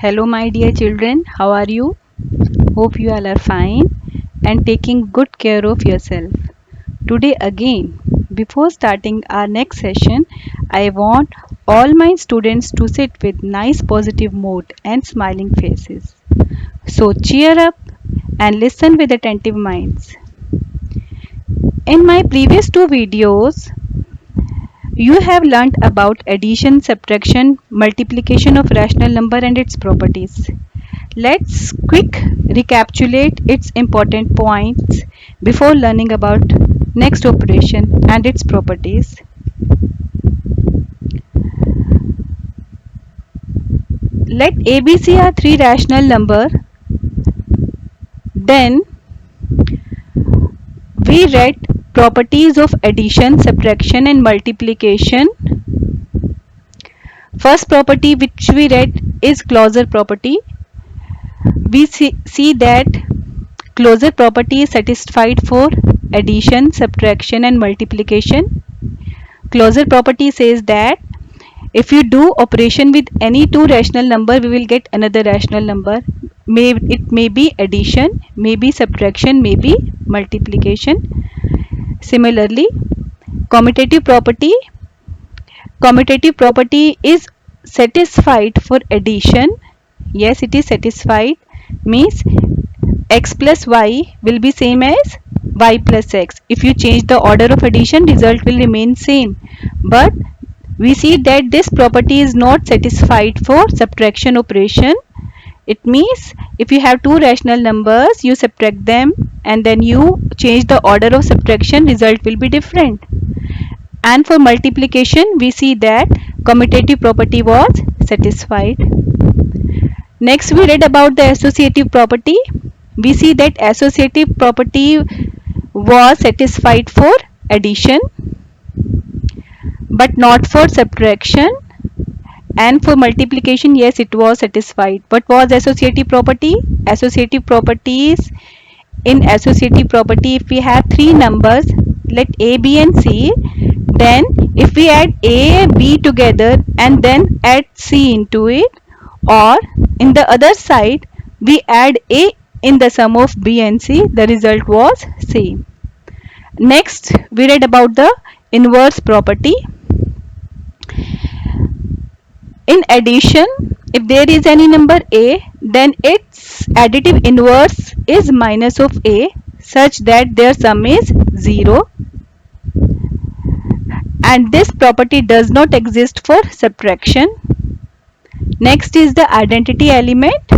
Hello, my dear children. How are you? Hope you all are fine and taking good care of yourself. Today, again, before starting our next session, I want all my students to sit with nice positive mood and smiling faces. So, cheer up and listen with attentive minds. In my previous two videos, you have learnt about addition, subtraction, multiplication of rational number and its properties. Let's quick recapitulate its important points before learning about next operation and its properties. Let ABC are three rational number. Then we read properties of addition, subtraction and multiplication. First property which we read is closure property. We see that closure property is satisfied for addition, subtraction and multiplication. Closure property says that if you do operation with any two rational number, we will get another rational number. It may be addition, maybe subtraction, maybe multiplication. Similarly, commutative property is satisfied for addition. Yes, it is satisfied, means x plus y will be same as y plus x. If you change the order of addition, result will remain same. But we see that this property is not satisfied for subtraction operation. It means if you have two rational numbers, you subtract them and then you change the order of subtraction, result will be different. And for multiplication, we see that commutative property was satisfied. Next, we read about the associative property. We see that associative property was satisfied for addition but not for subtraction, and for multiplication, yes, it was satisfied. What was associative property? Associative properties, in associative property, if we have three numbers, let A, B and C, then if we add A, B together and then add C into it, or in the other side we add A in the sum of B and C, the result was same. Next, we read about the inverse property. In addition, if there is any number A, then its additive inverse is minus of A such that their sum is 0, and this property does not exist for subtraction. Next is the identity element.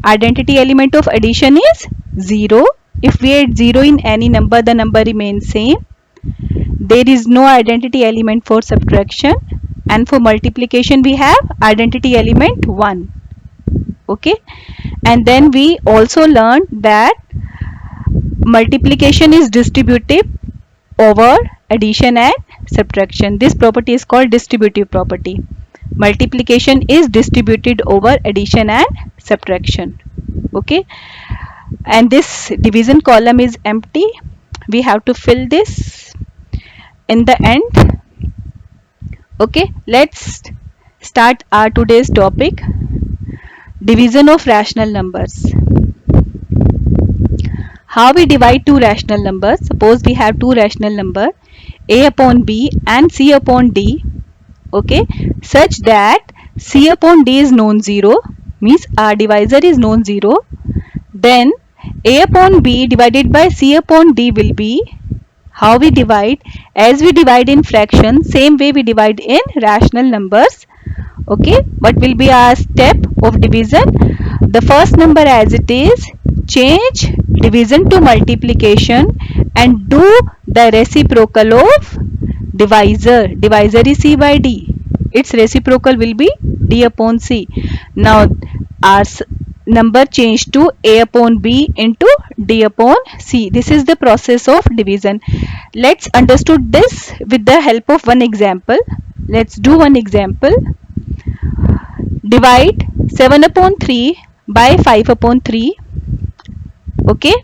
Identity element of addition is 0. If we add 0 in any number, the number remains same. There is no identity element for subtraction. And for multiplication, we have identity element 1. Okay. And then we also learned that multiplication is distributive over addition and subtraction. This property is called distributive property. Multiplication is distributed over addition and subtraction. Okay. And this division column is empty. We have to fill this in the end. Okay, let's start our today's topic, division of rational numbers. How we divide two rational numbers? Suppose we have two rational numbers, A upon B and C upon D, okay, such that C upon D is non-zero, means our divisor is non-zero. Then A upon B divided by C upon D will be, how we divide? As we divide in fractions, same way we divide in rational numbers. Okay, what will be our step of division? The first number as it is, change division to multiplication and do the reciprocal of divisor. Divisor is C by D. Its reciprocal will be D upon C. Now our number changed to A upon B into D upon C. This is the process of division. Let's understood this with the help of one example. Let's do one example. Divide 7 upon 3 by 5 upon 3. Okay,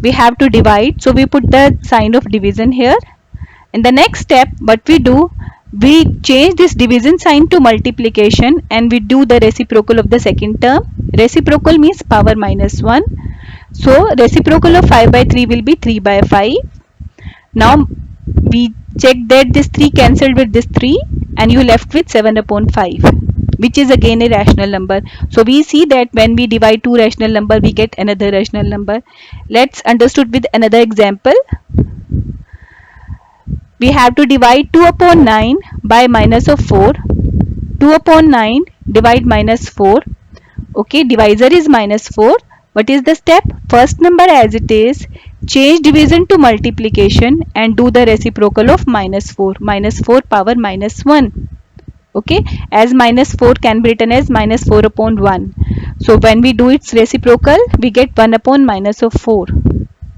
we have to divide, so we put the sign of division here. In the next step, what we do, We change this division sign to multiplication and we do the reciprocal of the second term. Reciprocal means power minus 1. So reciprocal of 5 by 3 will be 3 by 5. Now we check that this 3 cancelled with this 3 and you left with 7 upon 5, which is again a rational number. So we see that when we divide two rational number we get another rational number. Let's understood with another example. We have to divide 2 upon 9 by minus of 4. 2 upon 9 divide minus 4. Okay, divisor is minus 4. What is the step? First number as it is, change division to multiplication and do the reciprocal of minus 4. Minus 4 power minus 1. Okay, as minus 4 can be written as minus 4 upon 1. So when we do its reciprocal, we get 1 upon minus of 4.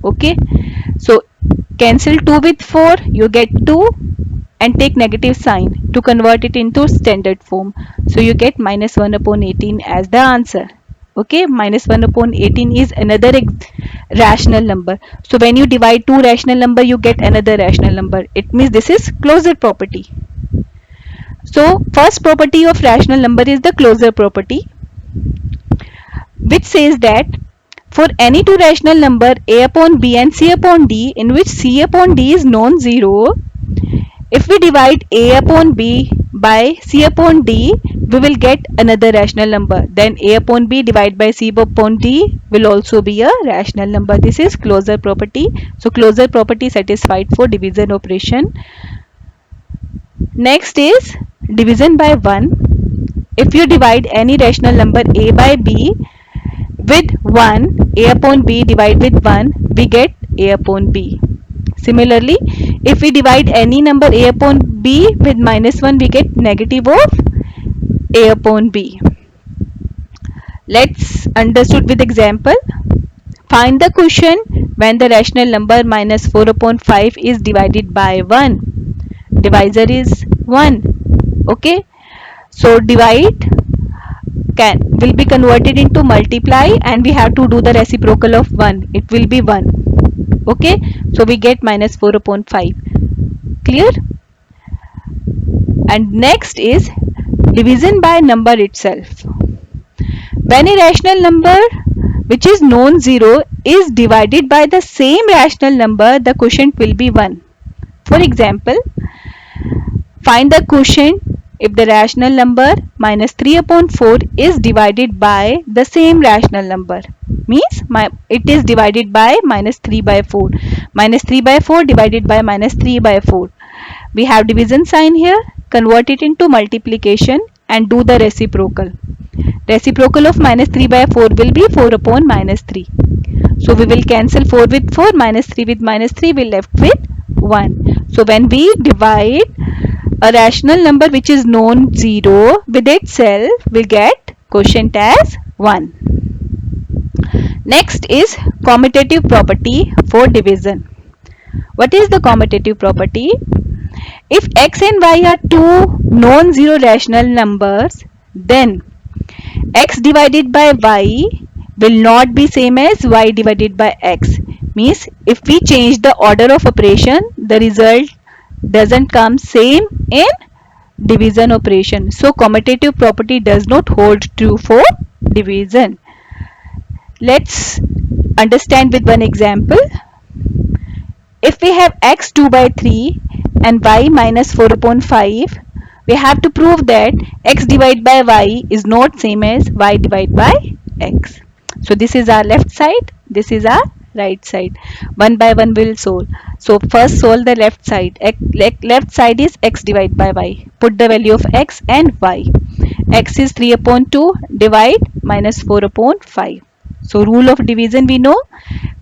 Okay, so cancel 2 with 4, you get 2 and take negative sign to convert it into standard form. So you get minus 1 upon 18 as the answer. Okay, minus 1 upon 18 is another rational number. So when you divide two rational number, you get another rational number. It means this is closure property. So first property of rational number is the closure property, which says that for any two rational number a upon b and c upon d in which c upon d is non-zero, if we divide a upon b by c upon d, we will get another rational number. Then a upon b divided by c upon d will also be a rational number. This is closure property. So closure property satisfied for division operation. Next is division by 1. If you divide any rational number a by b with 1, a upon b divide with 1, we get a upon b. Similarly, if we divide any number a upon b with minus 1, we get negative of a upon b. Let's understood with example. Find the quotient when the rational number minus 4 upon 5 is divided by 1. Divisor is 1. Okay. So divide will be converted into multiply and we have to do the reciprocal of 1. It will be 1. Okay, so we get minus 4 upon 5. Clear? And next is division by number itself. When a rational number which is non-zero is divided by the same rational number, the quotient will be 1. For example, find the quotient if the rational number minus 3 upon 4 is divided by the same rational number. Means it is divided by minus 3 by 4. Minus 3 by 4 divided by minus 3 by 4. We have division sign here. Convert it into multiplication and do the reciprocal. Reciprocal of minus 3 by 4 will be 4 upon minus 3. So we will cancel 4 with 4, minus 3 with minus 3, we left with 1. So when we divide a rational number which is non-zero with itself, we get quotient as 1. Next is commutative property for division. What is the commutative property? If x and y are two non-zero rational numbers, then x divided by y will not be same as y divided by x. Means if we change the order of operation, the result doesn't come same in division operation. So commutative property does not hold true for division. Let's understand with one example. If we have x 2 by 3 and y minus 4 upon 5, we have to prove that x divided by y is not same as y divided by x. So this is our left side, this is our right side. One by one we will solve. So first solve the left side. Left side is x divided by y. Put the value of x and y. X is 3 upon 2, divide minus 4 upon 5. So rule of division we know.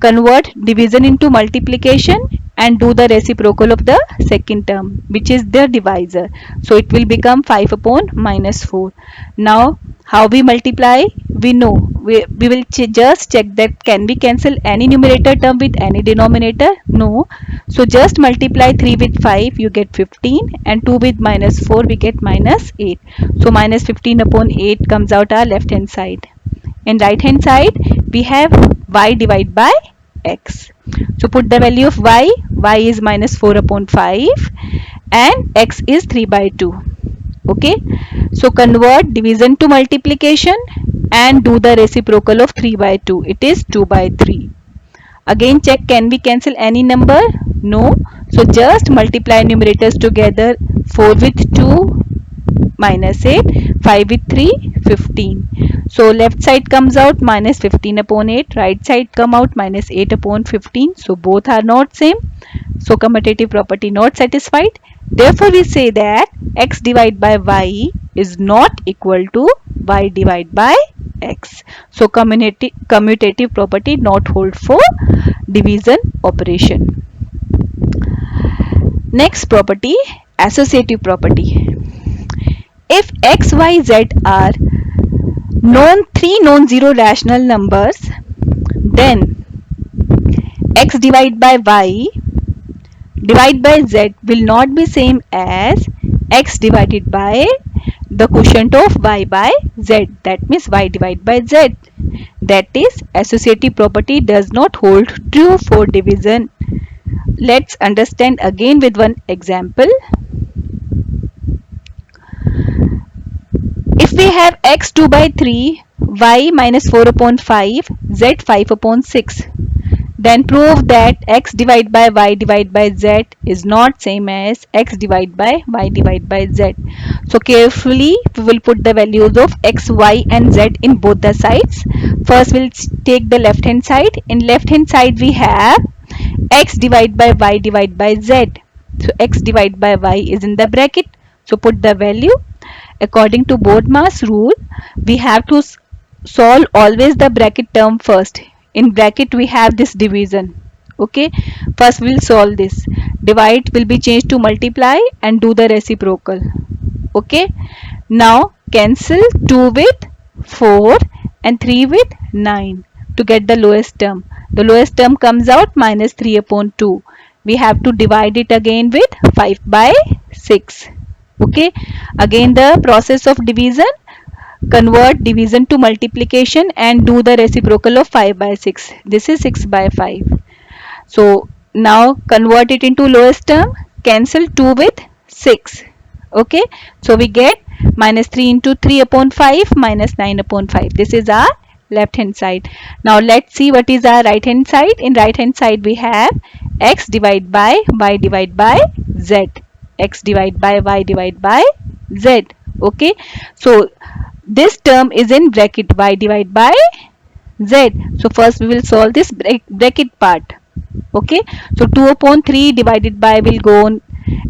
Convert division into multiplication and do the reciprocal of the second term, which is the divisor. So it will become 5 upon minus 4. Now how we multiply? We know. We will just check that can we cancel any numerator term with any denominator? No. So just multiply 3 with 5, you get 15, and 2 with minus 4, we get minus 8. So minus 15 upon 8 comes out our left hand side. In right hand side, we have y divided by x. So put the value of y. Y is minus 4 upon 5. and x is 3 by 2. Okay, so convert division to multiplication and do the reciprocal of 3 by 2. It is 2 by 3. Again check, can we cancel any number? No. So just multiply numerators together. 4 with 2 minus 8, 5 with 3, 15. So left side comes out minus 15 upon 8, right side come out minus 8 upon 15. So both are not same. So commutative property not satisfied. Therefore we say that x divided by y is not equal to y divided by x. So commutative property not hold for division operation. Next property, associative property. If x, y, z are three non-zero rational numbers, then x divided by y divided by z will not be same as x divided by the quotient of y by z. That means y divided by z. That is, associative property does not hold true for division. Let's understand again with one example. If we have x 2 by 3, y minus 4 upon 5, z 5 upon 6, then prove that x divided by y divided by z is not same as x divided by y divided by z. So carefully we will put the values of x, y and z in both the sides. First we'll take the left hand side. In left hand side we have x divided by y divided by z. So x divided by y is in the bracket. So put the value. According to BODMAS rule, we have to solve always the bracket term first. In bracket we have this division. Okay, first we'll solve this. Divide will be changed to multiply and do the reciprocal. Okay, now cancel 2 with 4 and 3 with 9 to get the lowest term. The lowest term comes out minus 3 upon 2. We have to divide it again with 5 by 6. Okay, again the process of division. Convert division to multiplication and do the reciprocal of 5 by 6. This is 6 by 5. So now convert it into lowest term. Cancel 2 with 6. Okay, so we get minus 3 into 3 upon 5 minus 9 upon 5. This is our left hand side. Now let's see what is our right hand side. In right hand side we have x divided by y divided by z. X divided by y divided by z. Okay, so this term is in bracket, y divided by z. So first we will solve this bracket part. Okay, so 2 upon 3 divided by will go on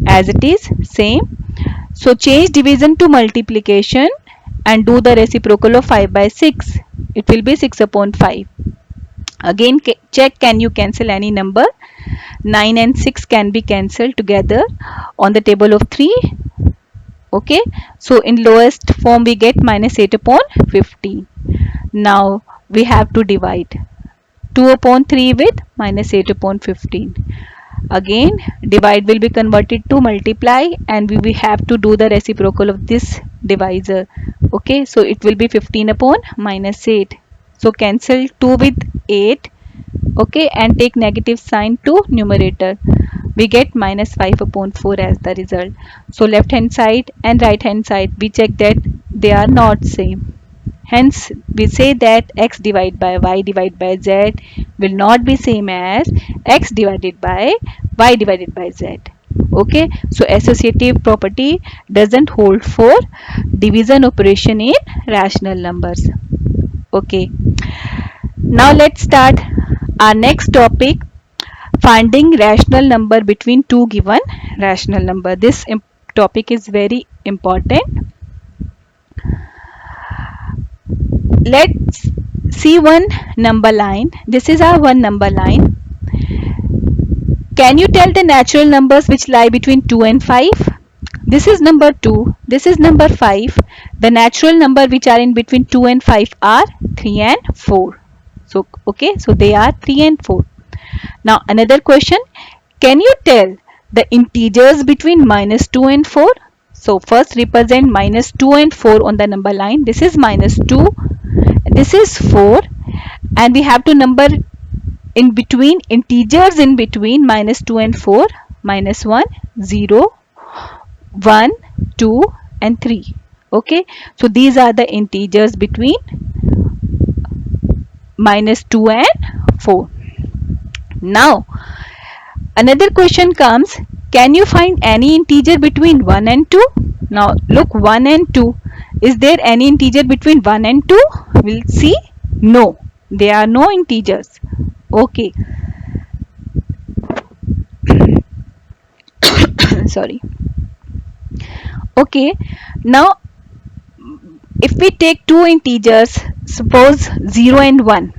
as it is, same. So change division to multiplication and do the reciprocal of 5 by 6. It will be 6 upon 5. Again check, can you cancel any number? 9 and 6 can be cancelled together on the table of 3. Okay, so in lowest form we get minus 8 upon 15. Now we have to divide 2 upon 3 with minus 8 upon 15. Again divide will be converted to multiply and we will have to do the reciprocal of this divisor. Okay, so it will be 15 upon minus 8. So cancel 2 with 8. Okay, and take negative sign to numerator. We get minus 5 upon 4 as the result. So left hand side and right hand side we check that they are not same. Hence we say that x divided by y divided by z will not be same as x divided by y divided by z. Okay, so associative property doesn't hold for division operation in rational numbers. Okay, now let's start our next topic, finding rational number between two given rational number. This topic is very important. Let's see one number line. This is our one number line. Can you tell the natural numbers which lie between 2 and 5? This is number 2. This is number 5. The natural number which are in between 2 and 5 are 3 and 4. So, okay, so they are 3 and 4. Now another question, can you tell the integers between minus 2 and 4? So first represent minus 2 and 4 on the number line. This is minus 2, this is 4, and we have to number in between, integers in between minus 2 and 4, minus 1, 0, 1, 2 and 3. Okay, so these are the integers between -2 and 4. Now another question comes, can you find any integer between 1 and 2? Now look, 1 and 2. Is there any integer between 1 and 2? We'll see. No, there are no integers. Okay, sorry. Okay, now if we take two integers, suppose 0 and 1,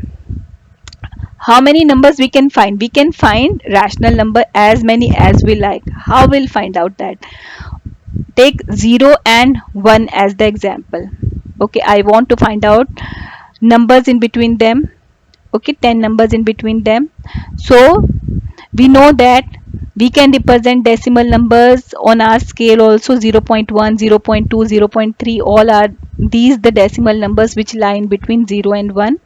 how many numbers we can find? We can find rational number as many as we like. How we'll find out that? Take 0 and 1 as the example. Okay, I want to find out numbers in between them. Okay, 10 numbers in between them. So we know that we can represent decimal numbers on our scale also. 0.1, 0.2, 0.3, all are these the decimal numbers which lie in between 0 and 1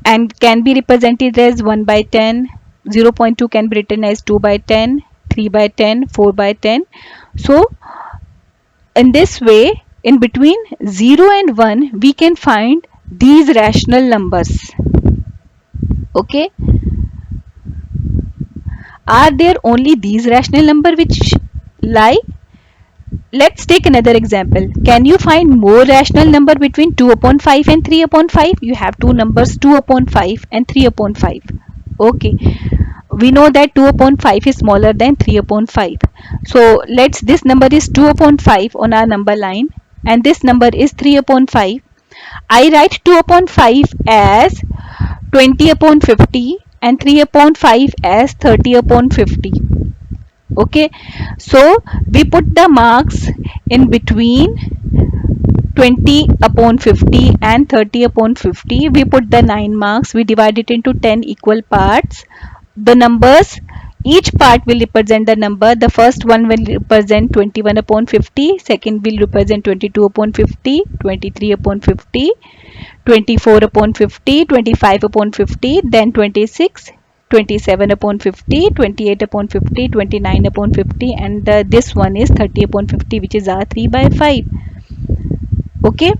and can be represented as 1 by 10. 0.2 can be written as 2 by 10, 3 by 10, 4 by 10. So in this way, in between 0 and 1 we can find these rational numbers. Okay, are there only these rational number which lie? Let's take another example. Can you find more rational number between 2 upon 5 and 3 upon 5? You have two numbers 2 upon 5 and 3 upon 5. Okay, we know that 2 upon 5 is smaller than 3 upon 5. So this number is 2 upon 5 on our number line and this number is 3 upon 5. I write 2 upon 5 as 20 upon 50 and 3 upon 5 as 30 upon 50. Okay, so we put the marks in between 20 upon 50 and 30 upon 50. We put the 9 marks, we divide it into 10 equal parts. The numbers, each part will represent the number. The first one will represent 21 upon 50, second will represent 22 upon 50, 23 upon 50, 24 upon 50, 25 upon 50, then 26, 27 upon 50, 28 upon 50, 29 upon 50, and this one is 30 upon 50, which is our 3 by 5. Okay,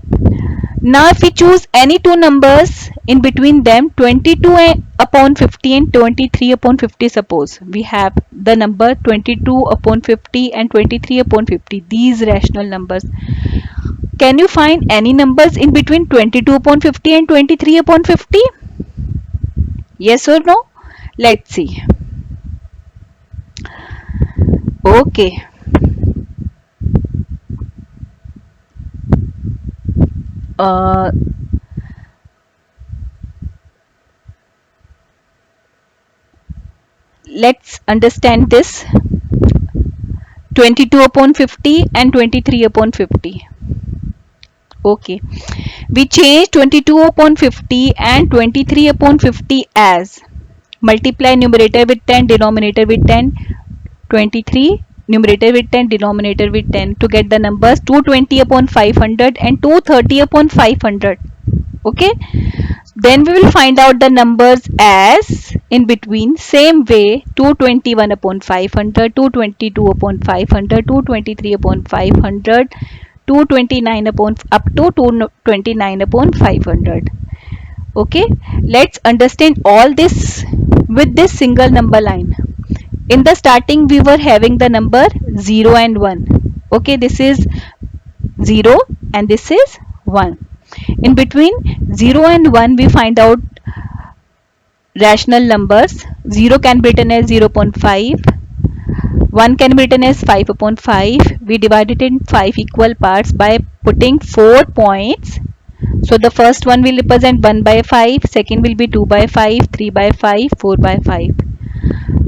now if we choose any two numbers in between them, 22 upon 50 and 23 upon 50, suppose we have the number 22 upon 50 and 23 upon 50, these rational numbers. Can you find any numbers in between 22 upon 50 and 23 upon 50? Yes or no? Let's see. Okay. Let's understand this. 22 upon 50 and 23 upon 50. Okay, we change 22 upon 50 and 23 upon 50 as multiply numerator with 10, denominator with 10, 23 numerator with 10, denominator with 10 to get the numbers 220 upon 500 and 230 upon 500. Okay, then we will find out the numbers as in between same way 221 upon 500, 222 upon 500, 223 upon 500, 229 upon up to 229 upon 500. Okay, let's understand all this with this single number line. In the starting we were having the number 0 and 1. Okay, this is 0 and this is 1. In between 0 and 1 we find out rational numbers. 0 can be written as 0.5, 1 can be written as 5 upon 5. We divide it in 5 equal parts by putting 4 points. So the first one will represent 1 by 5, second will be 2 by 5, 3 by 5, 4 by 5.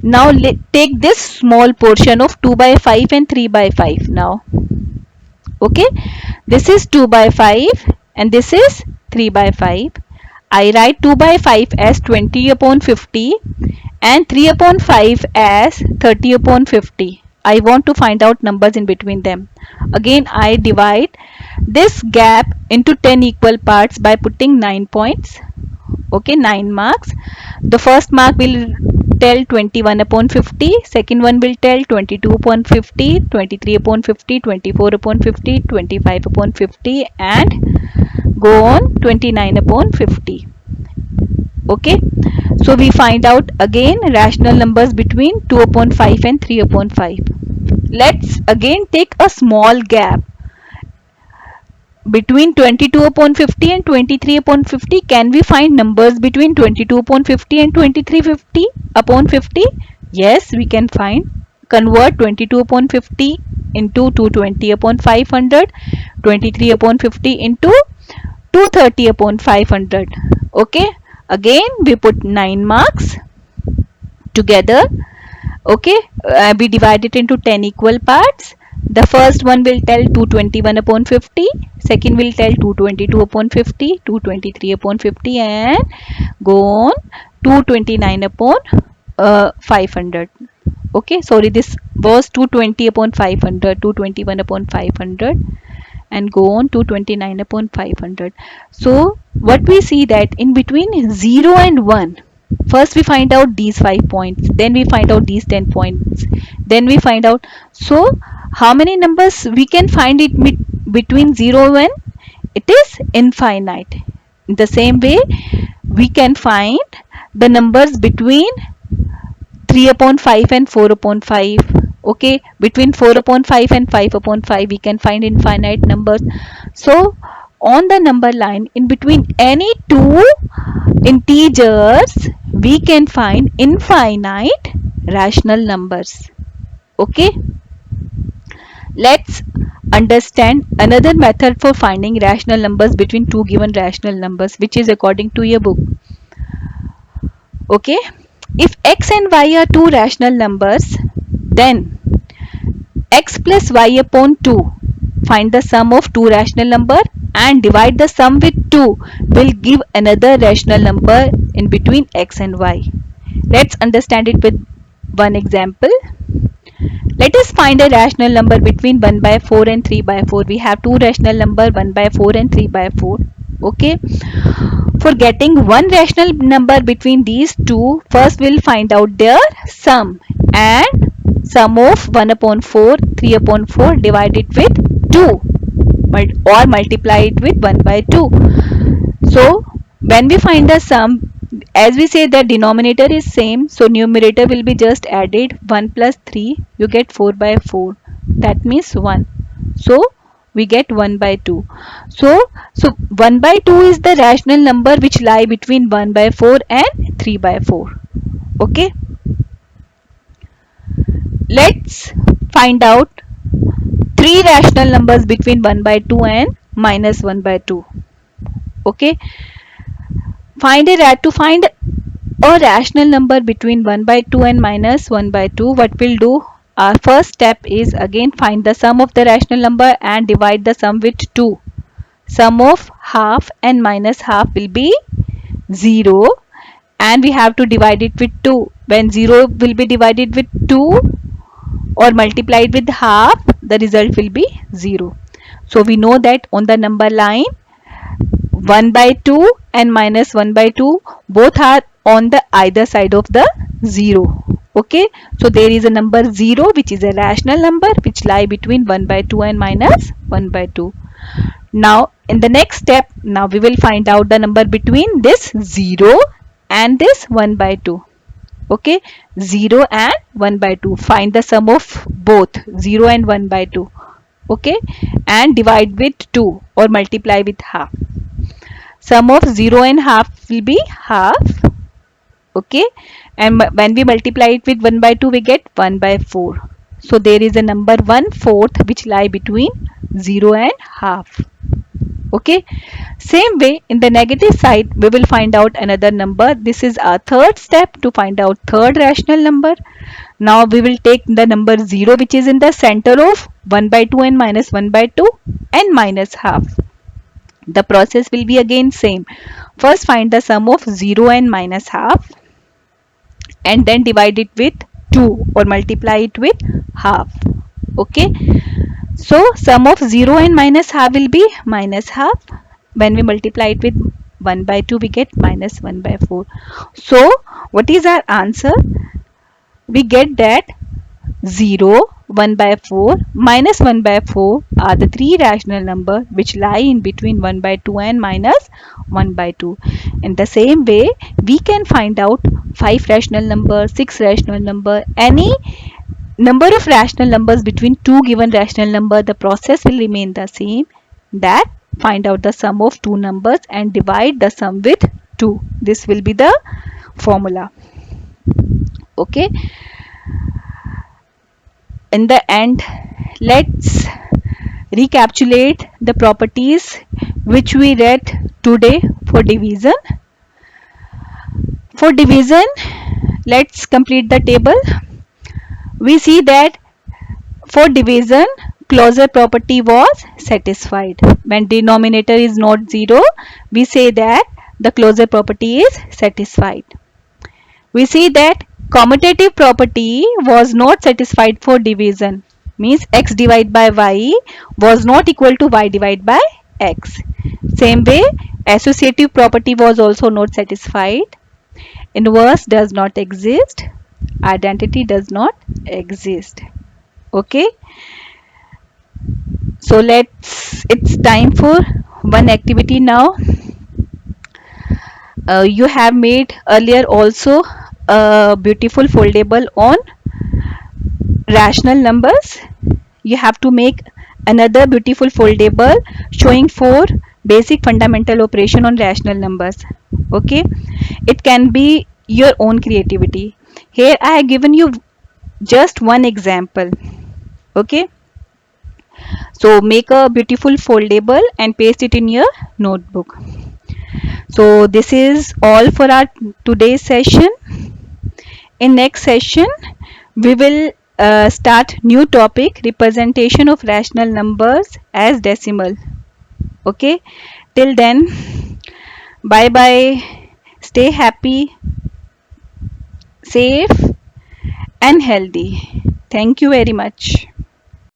Now take this small portion of 2 by 5 and 3 by 5 now. Okay, this is 2 by 5 and this is 3 by 5. I write 2 by 5 as 20 upon 50 and 3 upon 5 as 30 upon 50. I want to find out numbers in between them. Again, I divide this gap into 10 equal parts by putting 9 points. Okay, 9 marks. The first mark will tell 21 upon 50, second one will tell 22 upon 50, 23 upon 50, 24 upon 50, 25 upon 50, and go on 29 upon 50. Okay, so we find out again rational numbers between 2 upon 5 and 3 upon 5. Let's again take a small gap between 22 upon 50 and 23 upon 50. Can we find numbers between 22 upon 50 and 23 upon 50? Yes, we can find. Convert 22 upon 50 into 220 upon 500, 23 upon 50 into 230 upon 500. Okay, again we put 9 marks together. Okay, we divide it into 10 equal parts. The first one will tell 221 upon 50, second will tell 222 upon 50, 223 upon 50, and go on 229 upon 500. Okay, sorry, this was 220 upon 500, 221 upon 500, and go on 229 upon 500. So what we see that in between 0 and 1, first we find out these 5 points, then we find out these 10 points, then we find out. So how many numbers we can find it between 0 and it is infinite. In the same way we can find the numbers between 3 upon 5 and 4 upon 5. Okay, between 4 upon 5 and 5 upon 5 we can find infinite numbers. So on the number line in between any two integers we can find infinite rational numbers. Okay, let's understand another method for finding rational numbers between two given rational numbers, which is according to your book. Okay, if x and y are two rational numbers, then x plus y upon 2, find the sum of two rational number and divide the sum with 2 will give another rational number in between x and y. Let's understand it with one example. Let us find a rational number between 1 by 4 and 3 by 4. We have two rational number 1 by 4 and 3 by 4. Okay, for getting one rational number between these two, first we'll find out their sum, and sum of 1 upon 4, 3 upon 4 divided with 2 or multiply it with 1 by 2. So when we find the sum, as we say the denominator is same, so numerator will be just added. 1 plus 3, you get 4 by 4, that means 1. So we get 1 by 2. So 1 by 2 is the rational number which lie between 1 by 4 and 3 by 4. Okay, let's find out three rational numbers between 1 by 2 and minus 1 by 2. Okay, to find a rational number between 1 by 2 and minus 1 by 2, what we'll do, our first step is again find the sum of the rational number and divide the sum with 2. Sum of half and minus half will be 0, and we have to divide it with 2. When 0 will be divided with 2 or multiplied with half, the result will be 0. So we know that on the number line 1 by 2 and minus 1 by 2 both are on the either side of the 0. Okay, so there is a number 0 which is a rational number which lie between 1 by 2 and minus 1 by 2. Now in the next step, now we will find out the number between this 0 and this 1 by 2. Okay, 0 and 1 by 2, find the sum of both 0 and 1 by 2. Okay, and divide with 2 or multiply with half. Sum of 0 and half will be half. Okay, and when we multiply it with 1 by 2 we get 1 by 4. So there is a number 1/4 which lie between 0 and half. Okay, same way in the negative side we will find out another number. This is our third step to find out third rational number. Now we will take the number 0 which is in the center of 1 by 2 and minus 1 by 2 and minus half. The process will be again same. First find the sum of 0 and minus half and then divide it with 2 or multiply it with half. Okay, so sum of 0 and minus half will be minus half. When we multiply it with 1 by 2 we get minus 1 by 4. So what is our answer? we get that 0, 1 by 4, minus 1 by 4 are the three rational numbers which lie in between 1 by 2 and minus 1 by 2. In the same way, we can find out 5 rational numbers, 6 rational number, any number of rational numbers between two given rational number. The process will remain the same, that find out the sum of two numbers and divide the sum with 2. This will be the formula. Okay, in the end, let's recapitulate the properties which we read today for division. For division, let's complete the table. We see that for division, closure property was satisfied. When denominator is not 0, we say that the closure property is satisfied. We see that commutative property was not satisfied for division, means x divided by y was not equal to y divided by x. Same way, associative property was also not satisfied. Inverse does not exist. Identity does not exist. Okay, so it's time for one activity now. You have made earlier also a beautiful foldable on rational numbers. You have to make another beautiful foldable showing 4 basic fundamental operation on rational numbers. Okay, it can be your own creativity. Here I have given you just one example. Okay, so make a beautiful foldable and paste it in your notebook. So this is all for our today's session. In next session, we will start new topic, representation of rational numbers as decimal. Okay, till then, bye bye. Stay happy, safe and healthy. Thank you very much.